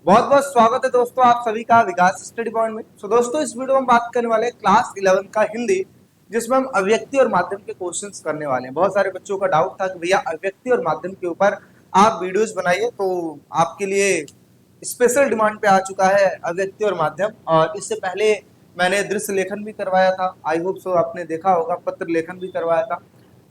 बहुत बहुत स्वागत है दोस्तों आप सभी का विकास स्टडी पॉइंट में। दोस्तों इस वीडियो में हम बात करने वाले हैं क्लास 11 का हिंदी, जिसमें हम अव्यक्ति और माध्यम के क्वेश्चंस करने वाले हैं। बहुत सारे बच्चों का डाउट था कि भैया अव्यक्ति और माध्यम के ऊपर आप वीडियोस बनाइए, तो आपके लिए स्पेशल डिमांड पे आ चुका है अव्यक्ति और माध्यम। और इससे पहले मैंने दृश्य लेखन भी करवाया था, आई होप सो आपने देखा होगा, पत्र लेखन भी करवाया था।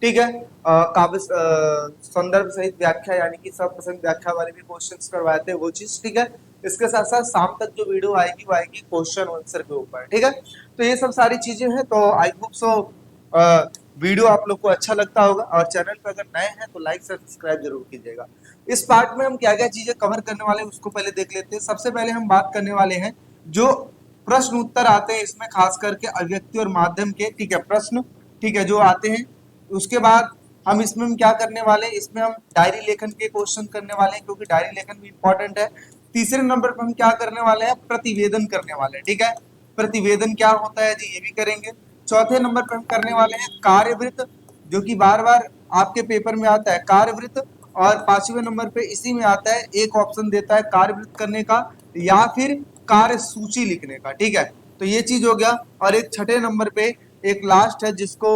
ठीक है। काव्य संदर्भ सहित व्याख्या यानी कि सब प्रसंग व्याख्या वाले भी क्वेश्चंस करवाए थे, वो चीज ठीक है। इसके साथ साथ शाम तक जो वीडियो आएगी वो आएगी क्वेश्चन आंसर के ऊपर, ठीक है। तो ये सब सारी चीजें हैं, तो आई होप सो वीडियो आप लोग को अच्छा लगता होगा। और चैनल पर अगर नए हैं तो लाइक सब्सक्राइब जरूर कीजिएगा। इस पार्ट में हम क्या क्या चीजें कवर करने वाले हैं उसको पहले देख लेते हैं। सबसे पहले हम बात करने वाले हैं जो प्रश्न उत्तर आते हैं इसमें, खास करके अव्यक्ति और माध्यम के, ठीक है, प्रश्न, ठीक है, जो आते हैं। उसके बाद हम इसमें हम क्या करने वाले हैं, इसमें हम डायरी लेखन के क्वेश्चन करने वाले हैं, क्योंकि डायरी लेखन भी इंपॉर्टेंट है। तीसरे नंबर पर हम क्या करने वाले हैं, प्रतिवेदन करने वाले हैं, ठीक है। प्रतिवेदन क्या होता है जी, ये भी करेंगे। चौथे नंबर पर हम करने वाले हैं कार्यवृत्त, जो कि बार बार आपके पेपर में आता है, कार्यवृत्त। और पांचवें नंबर पे इसी में आता है, एक ऑप्शन देता है कार्यवृत्त करने का या फिर कार्य सूची लिखने का, ठीक है। तो ये चीज हो गया। और एक छठे नंबर पे एक लास्ट है जिसको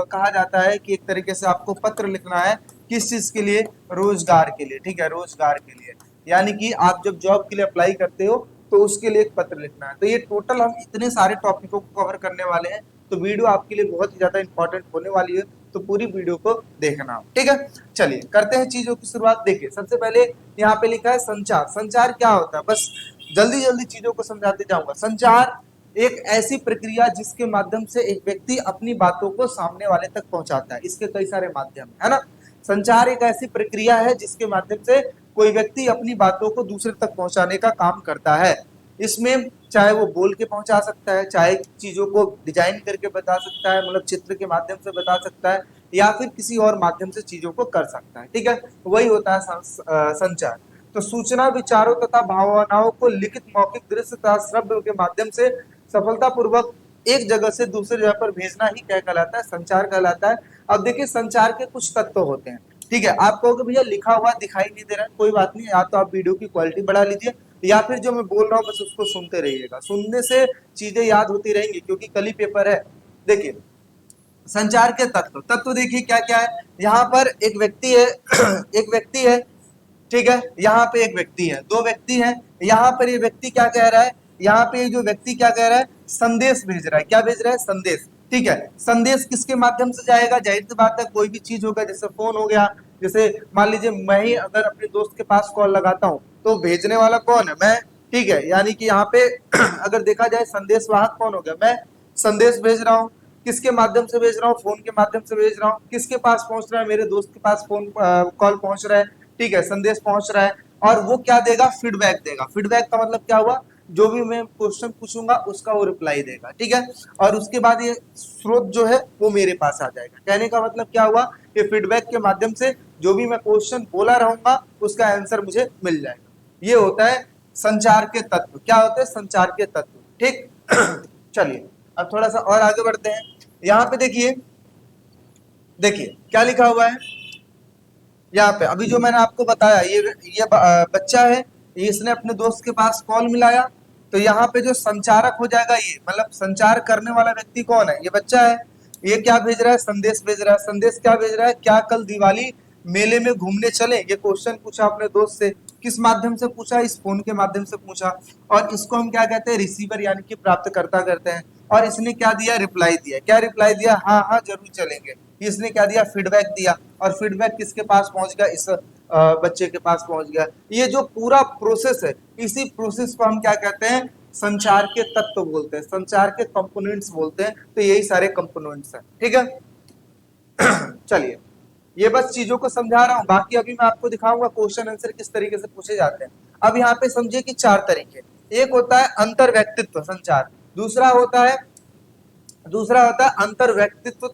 कहा जाता है कि एक तरीके से आपको पत्र लिखना है, किस चीज के लिए, रोजगार के लिए, ठीक है, रोजगार के लिए। यानी कि आप जब जॉब के लिए अप्लाई करते हो तो उसके लिए एक पत्र लिखना है। तो ये टोटल हम इतने सारे टॉपिकों को कवर करने वाले हैं, तो वीडियो आपके लिए बहुत ही ज्यादा इंपॉर्टेंट होने वाली है, तो पूरी वीडियो को देखना, ठीक है। चलिए करते हैं चीजों की शुरुआत। देखिए सबसे पहले यहाँ पे लिखा है संचार। संचार क्या होता है, बस जल्दी जल्दी चीजों को समझाते जाऊंगा। संचार एक ऐसी प्रक्रिया जिसके माध्यम से एक व्यक्ति अपनी बातों को सामने वाले तक पहुंचाता है। इसके कई सारे माध्यम है ना। संचार एक ऐसी प्रक्रिया है जिसके माध्यम से कोई व्यक्ति अपनी बातों को दूसरे तक पहुंचाने का काम करता है। इसमें चाहे वो बोल के पहुंचा सकता है, चाहे चीजों को डिजाइन करके बता सकता है, मतलब चित्र के माध्यम से बता सकता है, या फिर किसी और माध्यम से चीजों को कर सकता है, ठीक है। वही होता है संचार। तो सूचना, विचारों तथा भावनाओं को लिखित, मौखिक, दृश्य तथा श्रव्य के माध्यम से सफलतापूर्वक एक जगह से दूसरी जगह पर भेजना ही क्या कहलाता है, संचार कहलाता है। अब देखिए संचार के कुछ तत्व होते हैं, ठीक है। आप कहोगे भैया लिखा हुआ दिखाई नहीं दे रहा है, कोई बात नहीं, या तो आप वीडियो की क्वालिटी बढ़ा लीजिए या फिर जो मैं बोल रहा हूँ बस उसको सुनते रहिएगा। सुनने से चीजें याद होती रहेंगी, क्योंकि कल ही पेपर है। देखिए संचार के तत्व, तत्व देखिए क्या क्या है। यहाँ पर एक व्यक्ति है एक व्यक्ति है, ठीक है। यहाँ पे एक व्यक्ति है, दो व्यक्ति हैं। यहाँ पर ये व्यक्ति क्या कह रहा है, यहाँ पे जो व्यक्ति क्या कह रहा है, संदेश भेज रहा है। क्या भेज रहा है, संदेश, ठीक है। संदेश किसके माध्यम से जाएगा, जाहिर सी बात है कोई भी चीज होगा, जैसे फोन हो गया। जैसे मान लीजिए मैं ही अगर अपने दोस्त के पास कॉल लगाता हूँ तो भेजने वाला कौन है, मैं, ठीक है। यानी कि यहाँ पे अगर देखा जाए संदेश वाहक कौन हो गया, मैं संदेश भेज रहा हूँ। किसके माध्यम से भेज रहा हूँ, फोन के माध्यम से भेज रहा हूँ। किसके पास पहुंच रहा है, मेरे दोस्त के पास फोन कॉल पहुंच रहा है, ठीक है, संदेश पहुंच रहा है। और वो क्या देगा, फीडबैक देगा। फीडबैक का मतलब क्या हुआ, जो भी मैं क्वेश्चन पूछूंगा उसका वो रिप्लाई देगा, ठीक है। और उसके बाद ये स्रोत जो है वो मेरे पास आ जाएगा। कहने का मतलब क्या हुआ, कि फीडबैक के माध्यम से जो भी मैं क्वेश्चन बोला रहूंगा उसका आंसर मुझे मिल जाएगा। ये होता है संचार के तत्व। क्या होते हैं, संचार के तत्व, ठीक। चलिए अब थोड़ा सा और आगे बढ़ते हैं। यहाँ पे देखिए, देखिए क्या लिखा हुआ है यहाँ पे। अभी जो मैंने आपको बताया, ये बच्चा है, इसने अपने दोस्त के पास कॉल मिलाया। तो यहाँ पे जो संचारक हो जाएगा, ये मतलब संचार करने वाला व्यक्ति कौन है, ये बच्चा है। ये क्या भेज रहा है, संदेश भेज रहा है। संदेश क्या भेज रहा है, क्या कल दिवाली मेले में घूमने चले, ये क्वेश्चन पूछा अपने दोस्त से। किस माध्यम से पूछा, इस फोन के माध्यम से पूछा। और इसको हम क्या कहते हैं, रिसीवर यानी कि प्राप्तकर्ता करते हैं। और इसने क्या दिया, रिप्लाई दिया। क्या रिप्लाई दिया, हाँ हाँ जरूर चलेंगे। इसने क्या दिया, फीडबैक दिया। और फीडबैक किसके पास पहुंच गया, इस बच्चे के पास पहुंच गया। ये जो पूरा प्रोसेस है, इसी प्रोसेस को हम क्या कहते हैं, संचार के तत्व बोलते हैं, संचार के कंपोनेंट्स बोलते हैं। तो यही सारे कंपोनेंट्स हैं, ठीक है। चलिए ये बस चीजों को समझा रहा हूं, बाकी अभी मैं आपको दिखाऊंगा क्वेश्चन आंसर किस तरीके से पूछे जाते हैं। अब यहाँ पे समझिए कि चार तरीके। एक होता है अंतर व्यक्तित्व संचार, दूसरा होता है अंतर व्यक्तित्व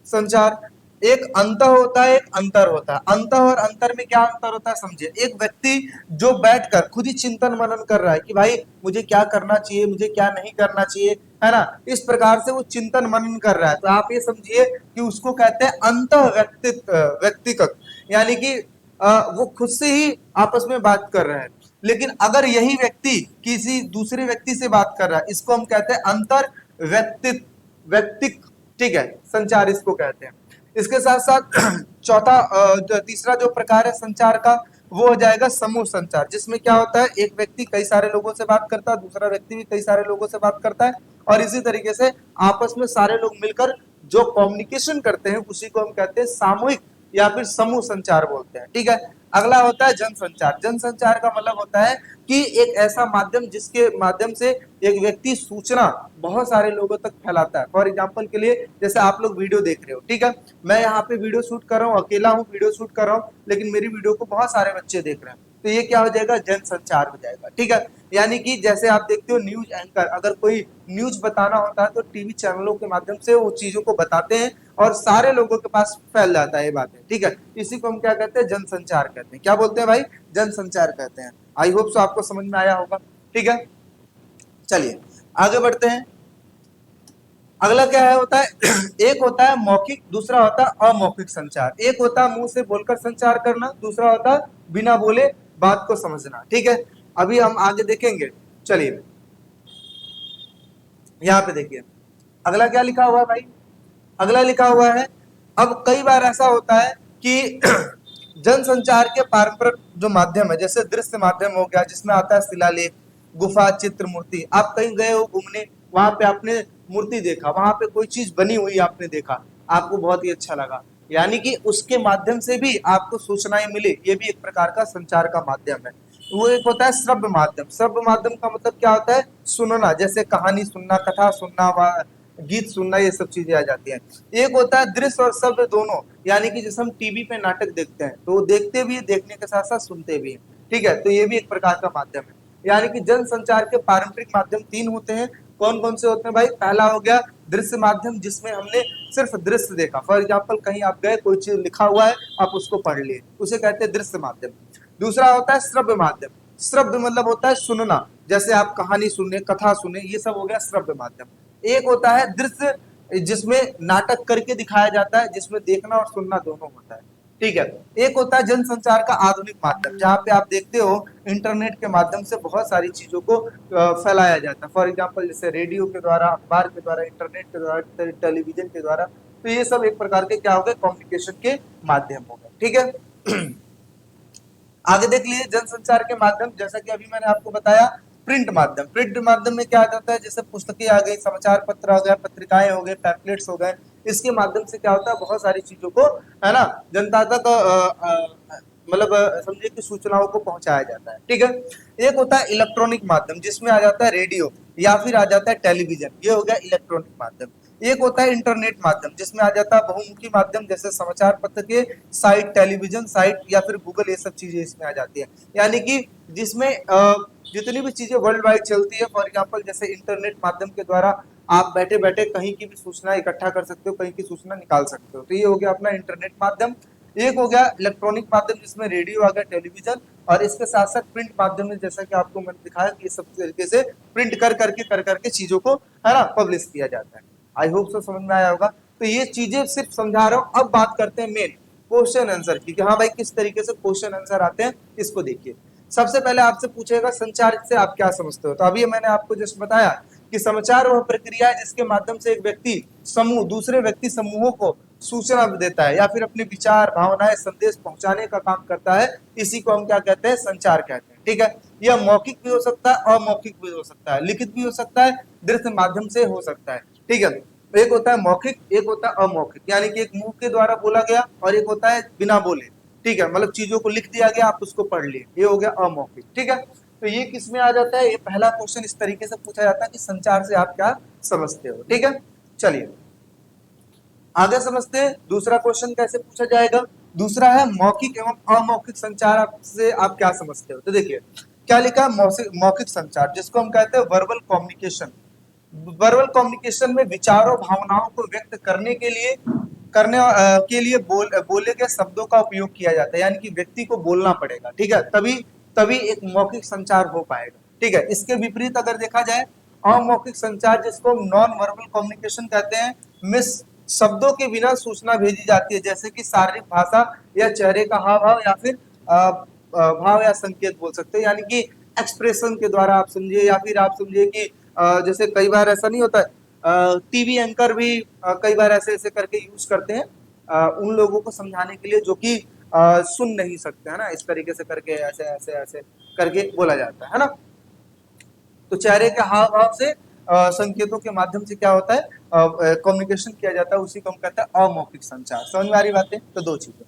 संचार। एक अंत होता है, एक अंतर होता है। अंत और अंतर में क्या अंतर होता है समझिए। एक व्यक्ति जो बैठकर खुद ही चिंतन मनन कर रहा है कि भाई मुझे क्या करना चाहिए, मुझे क्या नहीं करना चाहिए, है ना, इस प्रकार से वो चिंतन मनन कर रहा है, तो आप ये समझिए कि उसको कहते हैं अंत व्यक्तित्व, यानी कि वो खुद से ही आपस में बात कर रहे हैं। लेकिन अगर यही व्यक्ति किसी दूसरे व्यक्ति से बात कर रहा है, इसको हम कहते हैं अंतर व्यक्तिक, ठीक है, संचार इसको कहते हैं। इसके साथ साथ तीसरा जो प्रकार है संचार का, वो हो जाएगा समूह संचार, जिसमें क्या होता है, एक व्यक्ति कई सारे लोगों से बात करता है, दूसरा व्यक्ति भी कई सारे लोगों से बात करता है, और इसी तरीके से आपस में सारे लोग मिलकर जो कम्युनिकेशन करते हैं उसी को हम कहते हैं सामूहिक या फिर समूह संचार बोलते हैं, ठीक है। अगला होता है जनसंचार। जनसंचार का मतलब होता है कि एक ऐसा माध्यम जिसके माध्यम से एक व्यक्ति सूचना बहुत सारे लोगों तक फैलाता है। फॉर एग्जांपल के लिए जैसे आप लोग वीडियो देख रहे हो, ठीक है, मैं यहाँ पे वीडियो शूट कर रहा हूँ, अकेला हूँ, वीडियो शूट कर रहा हूँ, लेकिन मेरी वीडियो को बहुत सारे बच्चे देख रहे हैं, तो ये क्या हो जाएगा, जनसंचार हो जाएगा, ठीक है। यानी कि जैसे आप देखते हो न्यूज एंकर, अगर कोई न्यूज बताना होता है तो टीवी चैनलों के माध्यम से वो चीजों को बताते हैं और सारे लोगों के पास फैल जाता है ये बातें, ठीक है। इसी को हम क्या कहते हैं, जनसंचार कहते हैं। क्या बोलते हैं भाई, जनसंचार कहते हैं। आई होप सो आपको समझ में आया होगा, ठीक है। चलिए आगे बढ़ते हैं। अगला क्या है, होता है एक होता है मौखिक, दूसरा होता है अमौखिक संचार। एक होता है मुंह से बोलकर संचार करना, दूसरा होता है बिना बोले बात को समझना, ठीक है। अभी हम आगे देखेंगे। चलिए यहाँ पे देखिए अगला क्या लिखा हुआ है भाई, अगला लिखा हुआ है, अब कई बार ऐसा होता है कि जनसंचार के पारंपरिक जो माध्यम है, जैसे दृश्य माध्यम हो गया, जिसमें आता है शिलालेख, गुफा, चित्र, मूर्ति। आप कहीं गए हो घूमने, वहां पे आपने मूर्ति देखा, वहां पे कोई चीज बनी हुई आपने देखा, आपको बहुत ही अच्छा लगा, यानी कि उसके माध्यम से भी आपको सूचनाएं मिली, ये भी एक प्रकार का संचार का माध्यम है। वो एक होता है श्रव्य माध्यम। श्रव्य माध्यम का मतलब क्या होता है, सुनना, जैसे कहानी सुनना, कथा सुनना, गीत सुनना, ये सब चीजें आ जाती हैं। एक होता है दृश्य और शब्द दोनों, यानी कि जैसे हम टीवी पे नाटक देखते हैं तो देखते भी है, देखने के साथ साथ सुनते भी हैं, ठीक है, तो ये भी एक प्रकार का माध्यम है। यानी कि जनसंचार के पारंपरिक माध्यम तीन होते हैं। कौन कौन से होते हैं भाई, पहला हो गया दृश्य माध्यम, जिसमें हमने सिर्फ दृश्य देखा, फॉर एग्जाम्पल कहीं आप गए, कोई चीज लिखा हुआ है, आप उसको पढ़ लिए, उसे कहते हैं दृश्य माध्यम। दूसरा होता है श्रव्य माध्यम। श्रव्य मतलब होता है सुनना, जैसे आप कहानी सुने, कथा सुने, ये सब हो गया श्रव्य माध्यम। एक होता है दृश्य, जिसमें नाटक करके दिखाया जाता है, जिसमें देखना और सुनना दोनों होता है, ठीक है। एक होता है जनसंचार का आधुनिक माध्यम, जहाँ पे आप देखते हो इंटरनेट के माध्यम से बहुत सारी चीजों को फैलाया जाता है। फॉर एग्जाम्पल जैसे रेडियो के द्वारा, अखबार के द्वारा, इंटरनेट के द्वारा, टेलीविजन के द्वारा, तो ये सब एक प्रकार के क्या हो गए, कम्युनिकेशन के माध्यम हो गए, ठीक है। आगे देख लीजिए जनसंचार के माध्यम, जैसा कि अभी मैंने आपको बताया, प्रिंट माध्यम। प्रिंट माध्यम में क्या आ जाता है, जैसे पुस्तकें आ गई, समाचार पत्र हो गए, पत्रिकाएं हो गए, पैम्पलेट्स हो गए, इसके माध्यम से क्या होता है, बहुत सारी चीजों को, है ना, जनता तक मतलब समझिए कि सूचनाओं को पहुंचाया जाता है, ठीक है। एक होता है इलेक्ट्रॉनिक माध्यम, जिसमें आ जाता है रेडियो या फिर आ जाता है टेलीविजन, ये हो गया इलेक्ट्रॉनिक माध्यम। एक होता है इंटरनेट माध्यम, जिसमें आ जाता है बहुमुखी माध्यम, जैसे समाचार पत्र के साइट, टेलीविजन साइट या फिर गूगल, ये सब चीजें इसमें आ जाती है। यानी कि जिसमें जितनी भी चीजें वर्ल्ड वाइड चलती है, फॉर एग्जाम्पल जैसे इंटरनेट माध्यम के द्वारा आप बैठे बैठे कहीं की भी सूचना इकट्ठा कर सकते हो, कहीं की सूचना निकाल सकते हो, तो ये हो गया अपना इंटरनेट माध्यम। एक हो गया इलेक्ट्रॉनिक माध्यम, जिसमें रेडियो आ गया, टेलीविजन, और इसके साथ साथ प्रिंट माध्यम में, जैसा कि आपको मैंने दिखाया कि सब तरीके से प्रिंट कर करके चीजों को, है ना, पब्लिश किया जाता है। आई होप सो समझ में आया होगा। तो ये चीजें सिर्फ समझा रहा हूं। अब बात करते हैं मेन क्वेश्चन आंसर की, कि हाँ भाई किस तरीके से क्वेश्चन आंसर आते हैं, इसको देखिए। सबसे पहले आपसे पूछेगा संचार से आप क्या समझते हो, तो अभी मैंने आपको जस्ट बताया कि समाचार वह प्रक्रिया है जिसके माध्यम से एक व्यक्ति समूह दूसरे व्यक्ति समूहों को सूचना देता है या फिर अपने विचार, भावनाएं, संदेश पहुंचाने का काम करता है। इसी को हम क्या कहते हैं, संचार कहते हैं, ठीक है। यह मौखिक भी हो सकता है, अमौखिक भी हो सकता है, लिखित भी हो सकता है, दृश्य माध्यम से हो सकता है, ठीक है। एक होता है मौखिक, एक होता है अमौखिक, यानी कि एक मुंह के द्वारा बोला गया, और एक होता है बिना बोले, ठीक है, मतलब चीजों को लिख दिया गया, आप उसको पढ़ लिए, ये हो गया अमौखिक, ठीक है। तो ये किस में आ जाता है, ये पहला क्वेश्चन इस तरीके से पूछा जाता है कि संचार से आप क्या समझते हो, ठीक है। चलिए आगे समझते हैं दूसरा क्वेश्चन कैसे पूछा जाएगा। दूसरा है मौखिक एवं अमौखिक संचार से आप क्या समझते हो, तो देखिए क्या लिखा है, मौखिक संचार, जिसको हम कहते हैं वर्बल कम्युनिकेशन। वर्बल कम्युनिकेशन में विचारों, भावनाओं को व्यक्त के लिए बोले गए शब्दों का उपयोग किया जाता है, यानी कि व्यक्ति को बोलना पड़ेगा, ठीक है, तभी तभी एक मौखिक संचार हो पाएगा, ठीक है। इसके विपरीत अगर देखा जाए अमौखिक संचार, जिसको हम नॉन वर्बल कम्युनिकेशन कहते हैं, में शब्दों के बिना सूचना भेजी जाती है, जैसे कि शारीरिक भाषा या चेहरे का हाव भाव या फिर भाव या संकेत बोल सकते हैं, यानी कि एक्सप्रेशन के द्वारा आप समझिए, या फिर आप समझिए कि जैसे कई बार ऐसा नहीं होता है, टीवी एंकर भी कई बार ऐसे ऐसे करके यूज करते हैं उन लोगों को समझाने के लिए जो कि सुन नहीं सकते, है ना, इस तरीके से करके ऐसे ऐसे ऐसे करके बोला जाता है ना। तो चेहरे के हाव भाव से संकेतों के माध्यम से क्या होता है, कम्युनिकेशन किया जाता है, उसी को हम कहते हैं अमौखिक संचार। समझ में आ रही बातें? तो दो चीजें।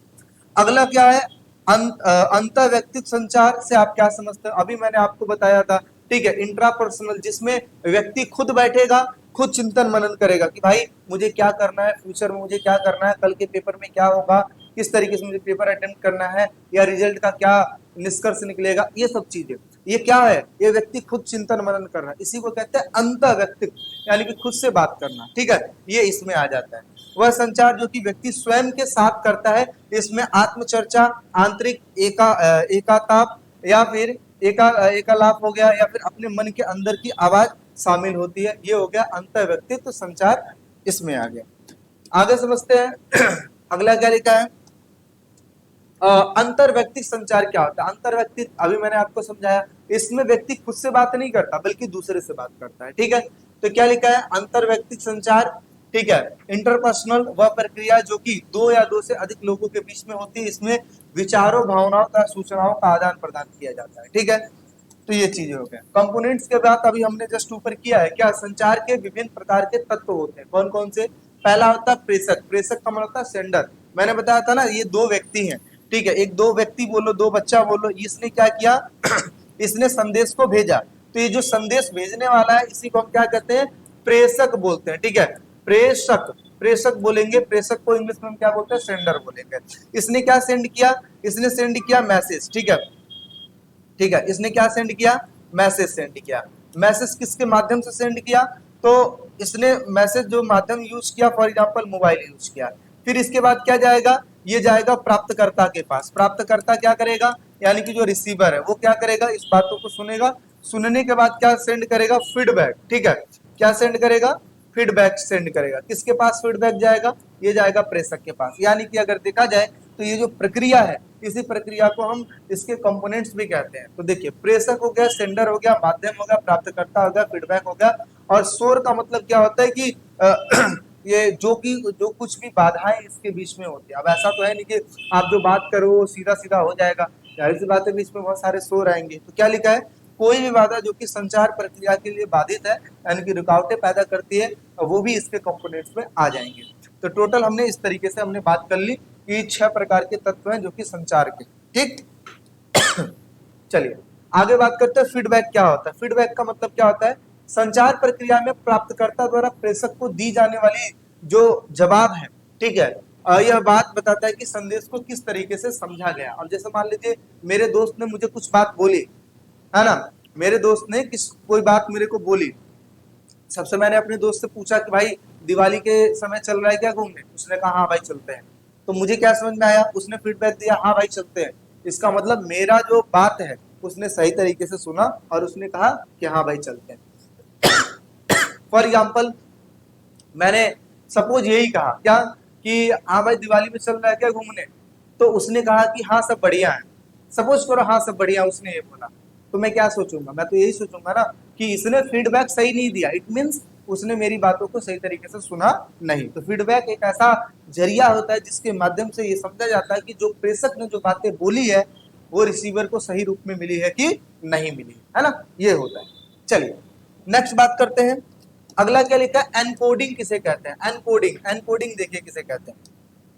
अगला क्या है, अंतर व्यक्तिगत संचार से आप क्या समझते हैं? अभी मैंने आपको बताया था, ठीक है, इंट्रापर्सनल, जिसमें व्यक्ति खुद बैठेगा, खुद चिंतन मनन करेगा कि भाई मुझे क्या करना है, फ्यूचर में मुझे क्या करना है, कल के पेपर में क्या होगा, किस तरीके से मुझे पेपर अटेम्प्ट करना है, या रिजल्ट का क्या निष्कर्ष निकलेगा, ये सब चीजें, ये क्या है, ये व्यक्ति खुद चिंतन मनन कर रहा है, इसी को कहते हैं अंतर व्यक्तिगत, यानी कि खुद से बात करना, ठीक है, ये इसमें आ जाता है। वह संचार जो कि व्यक्ति स्वयं के साथ करता है, इसमें आत्मचर्चा, आंतरिक एकाताप, या फिर एकालाप हो गया, या फिर अपने मन के अंदर की आवाज शामिल होती है, ये हो गया अंतर व्यक्तित्व संचार, इसमें आ गया। आगे समझते हैं अगला क्या लिखा है, अंतर व्यक्तिक संचार क्या होता है? अंतर व्यक्ति, अभी मैंने आपको समझाया, इसमें व्यक्ति खुद से बात नहीं करता बल्कि दूसरे से बात करता है, ठीक है। तो क्या लिखा है, अंतर व्यक्तिक संचार, ठीक है। इंटरपर्सनल वह प्रक्रिया जो कि दो या दो से अधिक लोगों के बीच में होती है, इसमें विचारों, भावनाओं का, सूचनाओं का आदान प्रदान किया जाता है, ठीक है। तो ये चीजें हो गए। कंपोनेंट्स के बाद अभी हमने जस्ट ऊपर किया है, क्या संचार के विभिन्न प्रकार के तत्व होते हैं, कौन कौन से? पहला होता है प्रेषक, प्रेषक का मतलब होता है सेंडर, मैंने बताया था ना, ये दो व्यक्ति हैं, ठीक है, एक दो व्यक्ति बोलो, दो बच्चा बोलो, इसने क्या किया इसने संदेश को भेजा, तो ये जो संदेश भेजने वाला है इसी को हम क्या कहते हैं, प्रेषक बोलते हैं, ठीक है। प्रेषक, प्रेषक बोलेंगे, प्रेषक को इंग्लिश में हम क्या बोलते हैं, सेंडर बोलेंगे। इसने क्या सेंड किया, इसने सेंड किया मैसेज, ठीक है, ठीक है, इसने क्या सेंड किया, मैसेज सेंड किया। मैसेज किसके माध्यम से सेंड किया, तो इसने मैसेज जो माध्यम यूज किया, फॉर एग्जांपल मोबाइल यूज किया। फिर इसके बाद क्या जाएगा, ये जाएगा प्राप्तकर्ता के पास, प्राप्तकर्ता क्या करेगा, यानी कि जो रिसीवर है वो क्या करेगा, इस बातों को सुनेगा, सुनने के बाद क्या सेंड करेगा, फीडबैक, ठीक है, क्या सेंड करेगा, फीडबैक सेंड करेगा। किसके पास फीडबैक जाएगा, ये जाएगा प्रेषक के पास। यानी कि अगर देखा जाए तो ये जो प्रक्रिया है, इसी प्रक्रिया को हम इसके कंपोनेंट्स भी कहते हैं। तो देखिए, प्रेषक हो गया, सेंडर हो गया, माध्यम हो गया, प्राप्तकर्ता हो गया, फीडबैक हो गया, और शोर का मतलब क्या होता है कि ये जो कुछ भी बाधाएं इसके बीच में होती है। अब ऐसा तो है नहीं कि आप जो बात करो वो सीधा सीधा हो जाएगा, जाहिर सी बात है बीच में बहुत सारे शोर आएंगे। तो क्या लिखा है, कोई भी बाधा जो कि संचार प्रक्रिया के लिए बाधित है, यानी कि रुकावटें पैदा करती है, वो भी इसके कंपोनेंट्स में आ जाएंगे। तो टोटल हमने इस तरीके से हमने बात कर ली कि 6 प्रकार के तत्व हैं जो कि संचार के, ठीक। चलिए आगे बात करते हैं, फीडबैक क्या होता है। फीडबैक का मतलब क्या होता है, संचार प्रक्रिया में प्राप्तकर्ता द्वारा प्रेषक को दी जाने वाली जो जवाब है, ठीक है, यह बात बताता है कि संदेश को किस तरीके से समझा गया। अब जैसे मान लीजिए मेरे दोस्त ने मुझे कुछ बात बोली, है ना, मेरे दोस्त ने कोई बात मेरे को बोली, सबसे मैंने अपने दोस्त से पूछा कि भाई दिवाली के समय चल रहा है क्या घूमने, उसने कहा हाँ भाई चलते हैं। तो मुझे क्या समझ में आया, उसने फीडबैक दिया हाँ भाई चलते हैं, इसका मतलब मेरा जो बात है उसने सही तरीके से सुना और उसने कहा कि हाँ भाई चलते हैं। फॉर एग्जाम्पल मैंने सपोज यही कहा क्या कि हाँ भाई दिवाली में चल रहा है क्या घूमने, तो उसने कहा कि हाँ सब बढ़िया है, सपोज करो हाँ सब बढ़िया, उसने ये बोला, तो मैं क्या सोचूंगा, मैं तो यही सोचूंगा ना कि इसने फीडबैक सही नहीं दिया, इट मीन्स उसने मेरी बातों को सही तरीके से सुना नहीं। तो फीडबैक एक ऐसा जरिया होता है जिसके माध्यम से ये समझा जाता है कि जो प्रेषक ने जो बातें बोली है वो रिसीवर को सही रूप में मिली है कि नहीं मिली है ना, ये होता है। चलिए नेक्स्ट बात करते हैं, अगला क्या लिखा है, एनकोडिंग किसे कहते हैं, एनकोडिंग, एनकोडिंग देखिए किसे कहते हैं।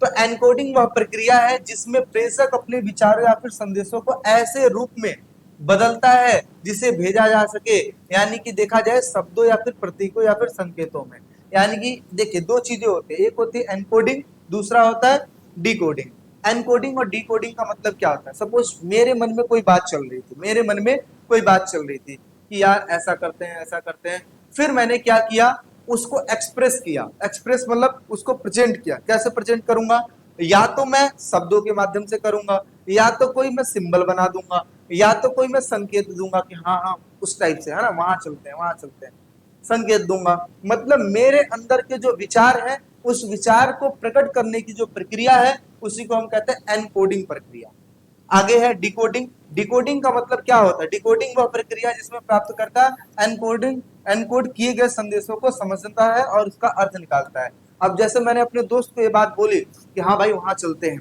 तो एनकोडिंग वह प्रक्रिया है जिसमें प्रेषक अपने विचारों या फिर संदेशों को ऐसे रूप में बदलता है जिसे भेजा जा सके, यानी कि देखा जाए शब्दों या फिर प्रतीकों या फिर संकेतों में। यानी कि देखिए दो चीजें होती है, एक होती है एनकोडिंग, दूसरा होता है डिकोडिंग। एनकोडिंग और डिकोडिंग का मतलब क्या होता है, सपोज मेरे मन में कोई बात चल रही थी, मेरे मन में कोई बात चल रही थी कि यार ऐसा करते हैं ऐसा करते हैं, फिर मैंने क्या किया, उसको एक्सप्रेस किया, एक्सप्रेस मतलब उसको प्रेजेंट किया। कैसे प्रेजेंट करूंगा, या तो मैं शब्दों के माध्यम से करूंगा, या तो कोई मैं सिंबल बना दूंगा, या तो कोई मैं संकेत दूंगा कि हाँ हाँ उस टाइप से, है ना, वहां चलते हैं वहां चलते हैं, संकेत दूंगा। मतलब मेरे अंदर के जो विचार है उस विचार को प्रकट करने की जो प्रक्रिया है उसी को हम कहते हैं एनकोडिंग प्रक्रिया। आगे है डिकोडिंग। डिकोडिंग का मतलब क्या होता है? डिकोडिंग वह प्रक्रिया जिसमें प्राप्तकर्ता एनकोडिंग एनकोड किए गए संदेशों को समझता है और उसका अर्थ निकालता है। अब जैसे मैंने अपने दोस्त को ये बात बोली कि हाँ भाई वहां चलते हैं,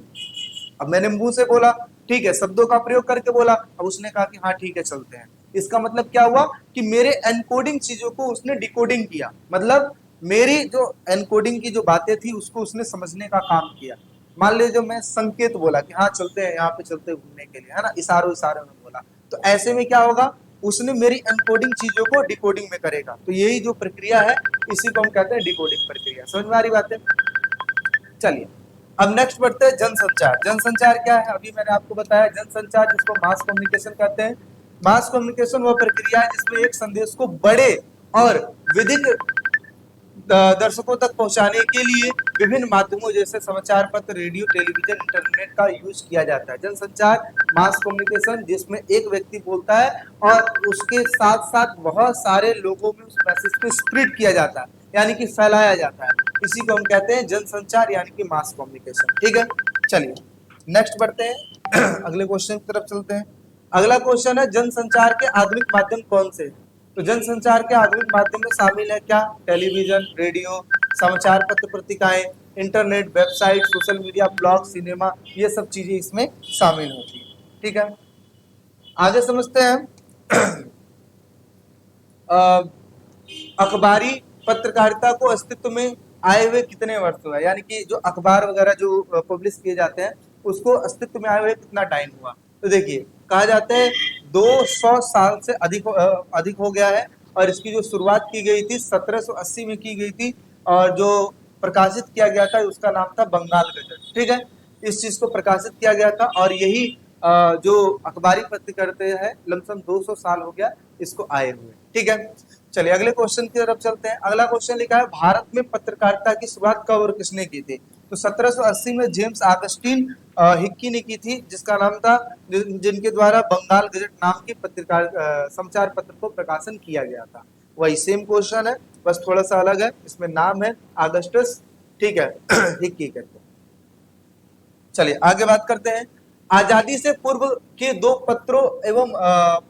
अब मैंने मुंह से बोला, ठीक है, शब्दों का प्रयोग करके बोला, अब उसने कहा कि हाँ ठीक है चलते हैं। इसका मतलब क्या हुआ कि मेरे एनकोडिंग चीजों को उसने डिकोडिंग किया, मतलब मेरी जो एनकोडिंग की जो बातें थी उसको उसने समझने का काम किया। मान लीजिए जो मैं संकेत बोला कि हाँ चलते हैं, यहाँ पे चलते हैं घूमने के लिए, है ना, इशारों इशारों में बोला, तो ऐसे में क्या होगा, उसने मेरी एनकोडिंग चीजों को डिकोडिंग में करेगा। तो यही जो प्रक्रिया है इसी को हम कहते हैं डिकोडिंग प्रक्रिया। समझ में आ रही बात है? चलिए अब नेक्स्ट बढ़ते हैं जनसंचार। जनसंचार क्या है? अभी मैंने आपको बताया जनसंचार जिसको मास कम्युनिकेशन कहते हैं। मास कम्युनिकेशन वह प्रक्रिया है जिसमें एक संदेश को बड़े और विधिक दर्शकों तक पहुंचाने के लिए विभिन्न माध्यमों जैसे समाचार पत्र, रेडियो, टेलीविजन, इंटरनेट का यूज किया जाता है। जनसंचार मास कम्युनिकेशन जिसमें एक व्यक्ति बोलता है और उसके साथ साथ बहुत सारे लोगों में उस मैसेज को स्प्रेड किया जाता है, यानी कि फैलाया जाता है। इसी को हम कहते हैं जनसंचार यानी कि मास कम्युनिकेशन। ठीक है, चलिए नेक्स्ट बढ़ते हैं अगले क्वेश्चन की तरफ चलते हैं। अगला क्वेश्चन है जनसंचार के आधुनिक माध्यम कौन से? तो जनसंचार के आधुनिक माध्यम में शामिल है क्या? टेलीविजन, रेडियो, समाचार पत्र, पत्रिकाएं, internet, website, social media, blog, cinema, ये सब चीजें इसमें शामिल होती है। ठीक है, आगे समझते हैं अखबारी पत्रकारिता को अस्तित्व में आए हुए कितने वर्ष हुआ, यानी कि जो अखबार वगैरह जो पब्लिश किए जाते हैं उसको अस्तित्व में आए हुए कितना टाइम हुआ? तो देखिए कहा जाता है 200 साल से अधिक हो गया है, और इसकी जो शुरुआत की गई थी 1780 में की गई थी, और जो प्रकाशित किया गया था उसका नाम था बंगाल गजट। ठीक है, इस चीज को प्रकाशित किया गया था, और यही जो अखबारी पत्रकारिता है लमसम 200 साल हो गया इसको आए हुए। ठीक है, चलिए अगले क्वेश्चन की तरफ चलते हैं। अगला क्वेश्चन लिखा है भारत में पत्रकारिता की शुरुआत कब और किसने की थी? तो 1780 में जेम्स ऑगस्टिन हिक्की ने की थी, जिसका नाम था, जिनके द्वारा बंगाल गजट नाम की पत्रकार समाचार पत्र को प्रकाशन किया गया था। वही सेम क्वेश्चन है, बस थोड़ा सा अलग है, इसमें नाम है अगस्टस, ठीक है हिक्की करके। चलिए आगे बात करते हैं। आजादी से पूर्व के दो पत्रों एवं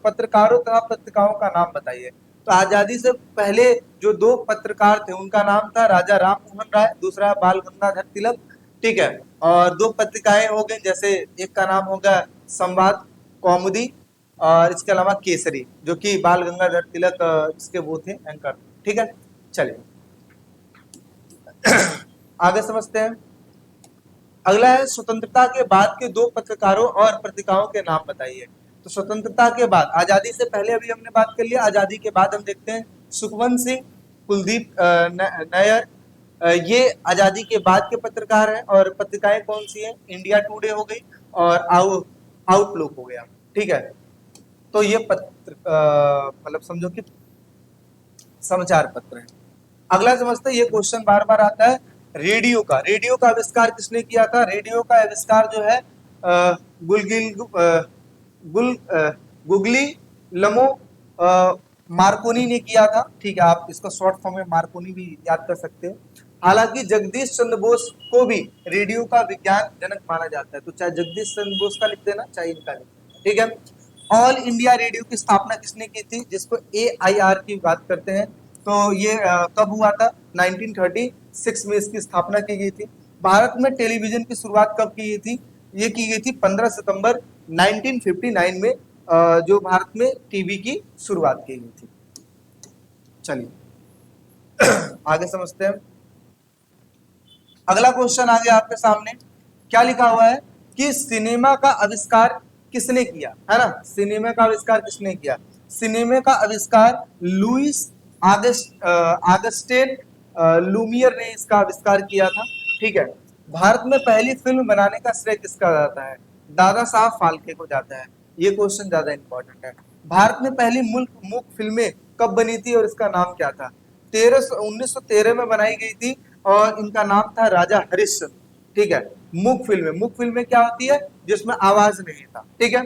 पत्रकारों तथा पत्रिकाओं का नाम बताइए। तो आजादी से पहले जो दो पत्रकार थे उनका नाम था राजा राम मोहन राय, दूसरा बाल गंगाधर तिलक। ठीक है, और दो पत्रिकाएं हो गई, जैसे एक का नाम होगा संवाद कौमुदी, और इसके अलावा केसरी, जो कि बाल गंगाधर तिलक इसके वो थे एंकर। ठीक है, चलिए आगे समझते हैं। अगला है स्वतंत्रता के बाद के दो पत्रकारों और पत्रिकाओं के नाम बताइए। तो स्वतंत्रता के बाद, आजादी से पहले अभी हमने बात कर लिया, आजादी के बाद हम देखते हैं सुखवंत सिंह, कुलदीप नैयर, ये आजादी के बाद के पत्रकार हैं। और पत्रिकाएं कौन सी हैं? इंडिया टुडे हो गई और आउटलुक हो गया। ठीक है, तो ये पत्र मतलब समझो कि समाचार पत्र है। अगला समझते हैं, ये क्वेश्चन बार बार आता है, रेडियो का। रेडियो का आविष्कार किसने किया था? रेडियो का आविष्कार जो है गुगली लमो मार्कोनी ने किया था। ठीक है, आप इसका शॉर्ट फॉर्म में मार्कोनी भी याद कर सकते हो। हालांकि जगदीश चंद्र बोस को भी रेडियो का विज्ञान जनक माना जाता है, तो चाहे जगदीश चंद्र बोस का लिख देना चाहे इनका लिख देना। ठीक है, ऑल इंडिया रेडियो की स्थापना किसने की थी, जिसको AIR की बात करते हैं? तो ये कब हुआ था? 1936 में इसकी स्थापना की गई थी। भारत में टेलीविजन की शुरुआत कब की गई थी? ये की गई थी 15 सितंबर 1959 में, जो भारत में टीवी की शुरुआत की गई थी। चलिए आगे समझते हैं। अगला क्वेश्चन आ गया आपके सामने, क्या लिखा हुआ है कि सिनेमा का आविष्कार किसने किया, है ना? सिनेमा का आविष्कार किसने किया? सिनेमा का आविष्कार लुइस आगस्टेन लूमियर ने इसका आविष्कार किया था। ठीक है, भारत में पहली फिल्म बनाने का श्रेय किसका जाता है? दादा साहब फाल्के को जाता है। ये क्वेश्चन ज्यादा इंपॉर्टेंट है। भारत में पहली मूक फिल्में कब बनी थी और इसका नाम क्या था? 1913 में बनाई गई थी, और इनका नाम था राजा हरिश्चंद्र। ठीक है, मूक फिल्में क्या होती है? जिसमें आवाज नहीं था। ठीक है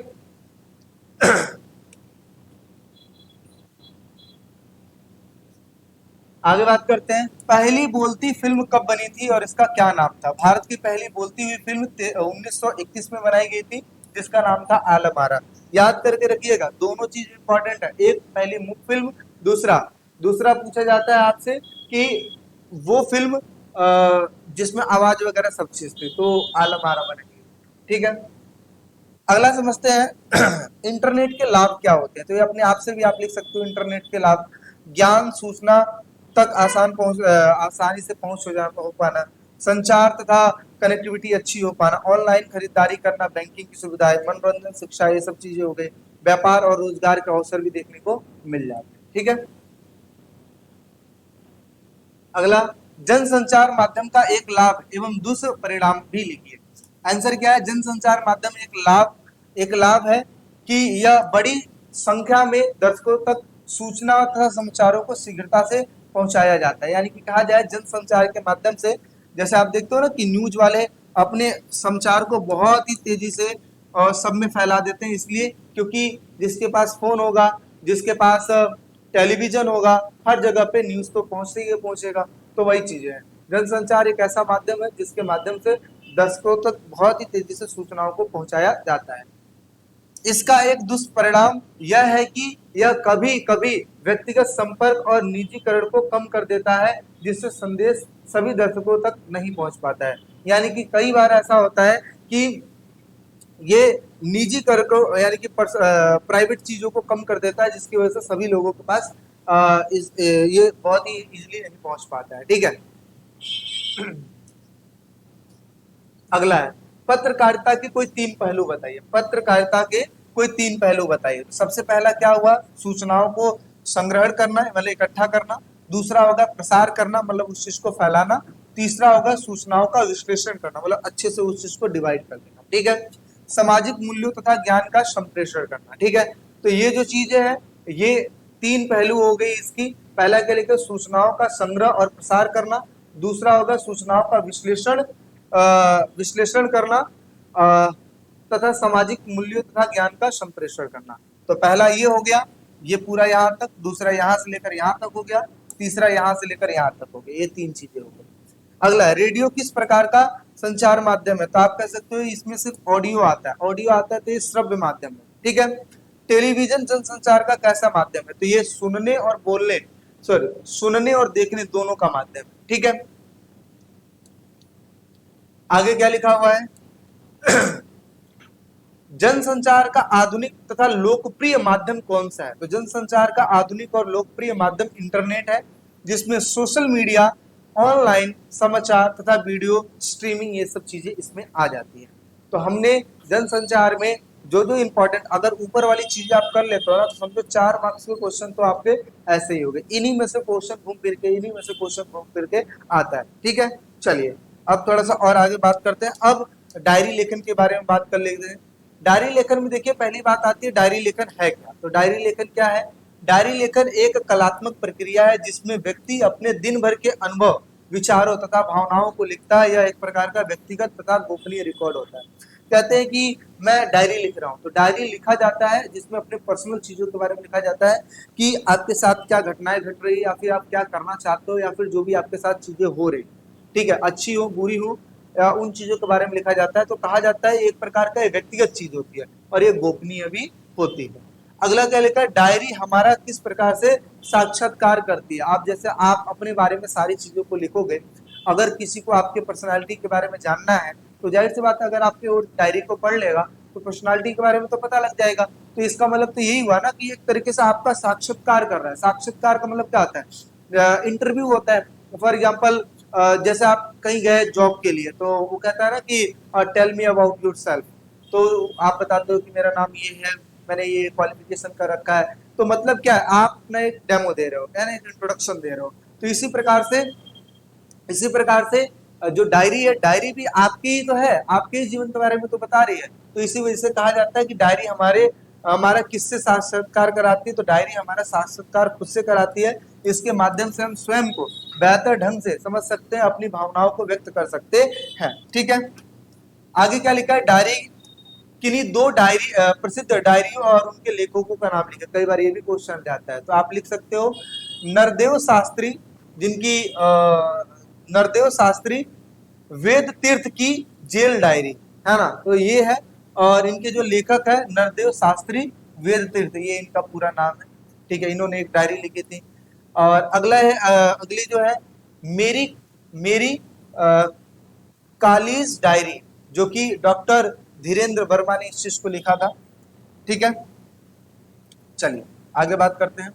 आगे बात करते हैं, पहली बोलती फिल्म कब बनी थी और इसका क्या नाम था? भारत की पहली बोलती हुई फिल्म 1931 में बनाई गई थी, जिसका नाम था आलमारा। याद करके रखिएगा, दोनों चीज इंपॉर्टेंट है, एक पहली फिल्म, दूसरा दूसरा पूछा जाता है आपसे कि वो फिल्म जिसमें आवाज वगैरह सब चीज थी, तो आलमारा बनेगी। ठीक है, अगला समझते हैं इंटरनेट के लाभ क्या होते हैं। तो ये अपने आप से भी आप लिख सकते हो, इंटरनेट के लाभ: ज्ञान सूचना तक आसानी से पहुंच हो पाना, संचार तथा कनेक्टिविटी अच्छी हो पाना, ऑनलाइन खरीदारी करना, बैंकिंग की सुविधाएं, मनोरंजन, शिक्षा, ये सब चीजें हो गई। व्यापार और रोजगार के अवसर भी देखने को मिल जाते हैं। ठीक है, अगला, जनसंचार माध्यम का एक लाभ एवं दुष्परिणाम भी लिखिए। आंसर क्या है? जनसंचार माध्यम एक लाभ है कि यह बड़ी संख्या में दर्शकों तक सूचना तथा समाचारों को शीघ्रता से पहुंचाया जाता है। यानी कि कहा जाए जनसंचार के माध्यम से, जैसे आप देखते हो ना कि न्यूज वाले अपने समाचार को बहुत ही तेजी से और सब में फैला देते हैं, इसलिए क्योंकि जिसके पास फोन होगा, जिसके पास टेलीविजन होगा, हर जगह पे न्यूज तो पहुंचेगा। तो वही चीजें हैं, जनसंचार एक ऐसा माध्यम है जिसके माध्यम से दर्शकों तक बहुत ही तेजी से सूचनाओं को पहुंचाया जाता है। इसका एक दुष्परिणाम यह है कि यह कभी कभी व्यक्तिगत संपर्क और निजीकरण को कम कर देता है, जिससे संदेश सभी दर्शकों तक नहीं पहुंच पाता है। यानी कि कई बार ऐसा होता है कि ये निजीकरण को, यानी कि प्राइवेट चीजों को कम कर देता है, जिसकी वजह से सभी लोगों के पास ये बहुत ही इजीली नहीं पहुंच पाता है। ठीक है, अगला है, पत्रकारिता के कोई तीन पहलू बताइए। पत्रकारिता के कोई तीन पहलू बताइए। सबसे पहला क्या हुआ? सूचनाओं को संग्रहण करना, मतलब इकट्ठा करना। दूसरा होगा प्रसार करना, मतलब उस चीज को फैलाना। तीसरा होगा सूचनाओं का विश्लेषण करना, मतलब अच्छे से उस चीज को डिवाइड कर देना। ठीक है, सामाजिक मूल्यों तथा ज्ञान का संप्रेषण करना। ठीक है, तो ये जो चीजें हैं, ये तीन पहलू हो गई इसकी। पहला क्या लिखा? सूचनाओं का संग्रह और प्रसार करना। दूसरा होगा सूचनाओं का विश्लेषण करना तथा सामाजिक मूल्यों तथा ज्ञान का संप्रेषण करना। तो पहला ये हो गया, ये पूरा यहाँ तक। दूसरा यहाँ से लेकर यहाँ तक हो गया। तीसरा यहाँ से लेकर यहाँ तक हो गया। ये तीन चीजें हो गई। अगला, रेडियो किस प्रकार का संचार माध्यम है? तो आप कह सकते हो इसमें सिर्फ ऑडियो आता है, ऑडियो आता है तो ये श्रव्य माध्यम है। ठीक है, टेलीविजन जनसंचार का कैसा माध्यम है? तो ये सुनने और देखने दोनों का माध्यम है। ठीक है, आगे क्या लिखा हुआ है? जनसंचार का आधुनिक तथा लोकप्रिय माध्यम कौन सा है? तो जनसंचार का आधुनिक और लोकप्रिय माध्यम इंटरनेट है, जिसमें सोशल मीडिया, ऑनलाइन समाचार तथा वीडियो स्ट्रीमिंग, ये सब चीजें इसमें आ जाती है। तो हमने जनसंचार में जो जो इंपॉर्टेंट, अगर ऊपर वाली चीजें आप कर लेते हो ना, तो समझो 4 मार्क्स के क्वेश्चन तो आपके ऐसे ही हो गए। इन्हीं में से क्वेश्चन घूम फिर के आता है। ठीक है, चलिए अब थोड़ा सा और आगे बात करते हैं। अब डायरी लेखन के बारे में बात कर लेते हैं। डायरी लेखन में देखिए, पहली बात आती है डायरी लेखन है क्या? तो डायरी लेखन क्या है? डायरी लेखन एक कलात्मक प्रक्रिया है जिसमें व्यक्ति अपने दिन भर के अनुभव, विचारों तथा भावनाओं को लिखता है। यह एक प्रकार का व्यक्तिगत तथा गोपनीय रिकॉर्ड होता है। कहते हैं कि मैं डायरी लिख रहा हूँ, तो डायरी लिखा जाता है जिसमें अपने पर्सनल चीजों के बारे में लिखा जाता है कि आपके साथ क्या घटनाएं घट रही है, या फिर आप क्या करना चाहते हो, या फिर जो भी आपके साथ चीजें हो रही। ठीक है, अच्छी हो बुरी हो, या उन चीजों के बारे में लिखा जाता है। तो कहा जाता है एक प्रकार का व्यक्तिगत चीज होती है और ये गोपनीय भी होती है। अगला क्या लिखा है? डायरी हमारा किस प्रकार से साक्षात्कार करती है। आप जैसे आप अपने बारे में सारी चीजों को लिखोगे, अगर किसी को आपके पर्सनालिटी के बारे में जानना है, तो जाहिर सी बात है अगर आपके वो डायरी को पढ़ लेगा तो पर्सनालिटी के बारे में तो पता लग जाएगा। तो इसका मतलब तो यही हुआ ना कि एक तरीके से आपका साक्षात्कार कर रहा है। साक्षात्कार का मतलब क्या होता है? इंटरव्यू होता है। फॉर एग्जाम्पल, जैसे आप कहीं गए जॉब के लिए, तो वो कहता है ना कि टेल मी अबाउट योरसेल्फ। तो आप बताते हो कि मेरा नाम ये है, मैंने ये क्वालिफिकेशन कर रखा है। तो मतलब क्या है? आप अपना एक डेमो दे रहे हो, है ना, एक इंट्रोडक्शन दे रहे हो। तो इसी प्रकार से जो डायरी है, डायरी भी आपकी ही तो है, आपके ही जीवन के बारे में तो बता रही है। तो इसी वजह से कहा जाता है कि डायरी हमारा किससे साक्षात्कार कराती है? तो डायरी हमारा साक्षात्कार खुद से कराती है। इसके माध्यम से हम स्वयं को बेहतर ढंग से समझ सकते हैं, अपनी भावनाओं को व्यक्त कर सकते हैं। ठीक है, आगे क्या लिखा है? डायरी, किन्हीं दो प्रसिद्ध डायरियों और उनके लेखकों का नाम लिखा। कई बार ये भी क्वेश्चन जाता है, तो आप लिख सकते हो नरदेव शास्त्री, जिनकी नरदेव शास्त्री वेद तीर्थ की जेल डायरी, है ना, तो ये है। और इनके जो लेखक है नरदेव शास्त्री वेद तीर्थ, ये इनका पूरा नाम है। ठीक है, इन्होंने एक डायरी लिखी थी। और अगला है अगली जो है मेरी मेरी कालीज डायरी, जो कि डॉक्टर धीरेन्द्र वर्मा ने इस चीज को लिखा था। ठीक है, चलिए आगे बात करते हैं।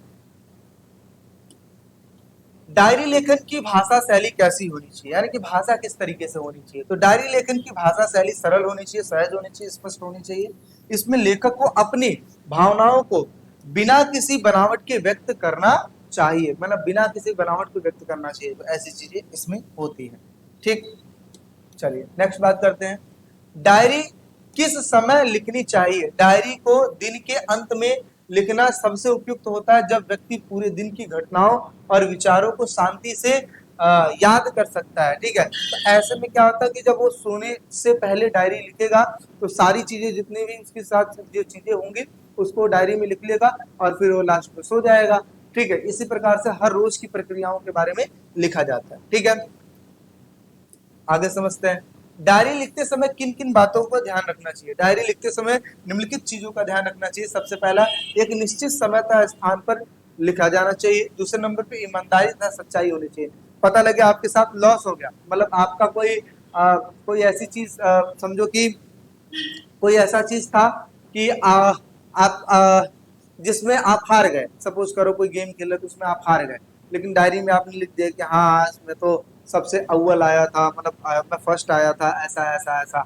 डायरी लेखन की भाषा शैली कैसी होनी चाहिए, यानी कि भाषा किस तरीके से होनी चाहिए। तो डायरी लेखन की भाषा शैली सरल होनी चाहिए, सहज होनी चाहिए, स्पष्ट होनी चाहिए। इसमें लेखक को अपनी भावनाओं को बिना किसी बनावट के व्यक्त करना चाहिए, मतलब बिना किसी बनावट को व्यक्त करना चाहिए। तो ऐसी चीजें इसमें होती है। ठीक, चलिए नेक्स्ट बात करते हैं। डायरी किस समय लिखनी चाहिए। डायरी को दिन के अंत में लिखना सबसे उपयुक्त होता है, जब व्यक्ति पूरे दिन की घटनाओं और विचारों को शांति से याद कर सकता है। ठीक है, तो ऐसे में क्या होता है कि जब वो सोने से पहले डायरी लिखेगा तो सारी चीजें जितनी भी उसके साथ जो चीजें होंगी उसको डायरी में लिख लेगा और फिर वो लास्ट में सो जाएगा। ठीक है, इसी प्रकार से हर रोज की प्रक्रियाओं के बारे में लिखा जाता है। ठीक है, आगे समझते हैं। डायरी लिखते समय किन किन बातों का ध्यान रखना चाहिए। डायरी लिखते समय निम्नलिखित चीजों का ध्यान रखना चाहिए। सबसे पहला, एक निश्चित समय तथा स्थान पर लिखा जाना चाहिए। दूसरे नंबर पे ईमानदारी तथा सच्चाई होनी चाहिए। पता लगे आपके साथ लॉस हो गया, मतलब आपका कोई ऐसी चीज समझो कि कोई ऐसा चीज था कि आप जिसमें आप हार गए। सपोज करो कोई गेम खेल रहे तो उसमें आप हार गए, लेकिन डायरी में आपने लिख दिया कि हाँ इसमें तो सबसे अव्वल आया था, मतलब मैं फर्स्ट आया था, ऐसा ऐसा ऐसा।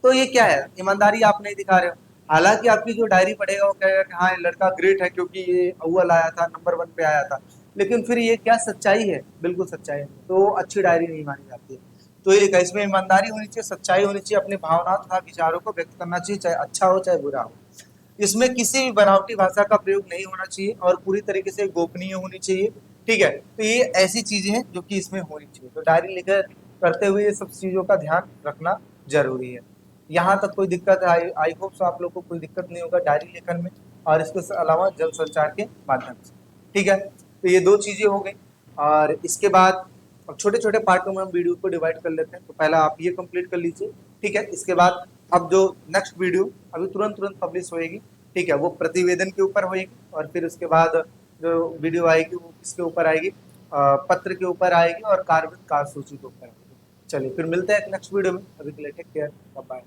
तो ये क्या है, ईमानदारी आप नहीं दिखा रहे हो। हालांकि आपकी जो डायरी पढ़ेगा वो कहेगा कि हाँ ये लड़का ग्रेट है क्योंकि ये अव्वल आया था, नंबर 1 पे आया था। लेकिन फिर ये क्या सच्चाई है, बिल्कुल सच्चाई है, तो अच्छी डायरी नहीं मानी जाती है। तो ये लिखा है, इसमें ईमानदारी होनी चाहिए, सच्चाई होनी चाहिए, अपनी भावनाओं तथा विचारों को व्यक्त करना चाहिए, चाहे अच्छा हो चाहे बुरा हो। इसमें किसी भी बनावटी भाषा का प्रयोग नहीं होना चाहिए और पूरी तरीके से गोपनीय होनी चाहिए। ठीक है, तो ये ऐसी चीजें हैं जो कि इसमें होनी चाहिए। तो डायरी लेकर करते हुए ये सब चीजों का ध्यान रखना जरूरी है। यहाँ तक कोई दिक्कत है? आई होप आप लोग को कोई दिक्कत नहीं होगा डायरी लेखन में और इसके अलावा जन संचार के माध्यम से। ठीक है, तो ये दो चीजें हो गई। और इसके बाद छोटे छोटे पार्टों में हम वीडियो को डिवाइड कर लेते हैं। तो पहला आप ये कंप्लीट कर लीजिए। ठीक है, इसके बाद अब जो नेक्स्ट वीडियो अभी तुरंत तुरंत पब्लिश होएगी, ठीक है, वो प्रतिवेदन के ऊपर होएगी। और फिर उसके बाद जो वीडियो आएगी वो किसके ऊपर आएगी, पत्र के ऊपर आएगी और कार्य सूची के ऊपर आएगी। चलिए फिर मिलते हैं एक नेक्स्ट वीडियो में। अभी के लिए टेक केयर, बाय बाय।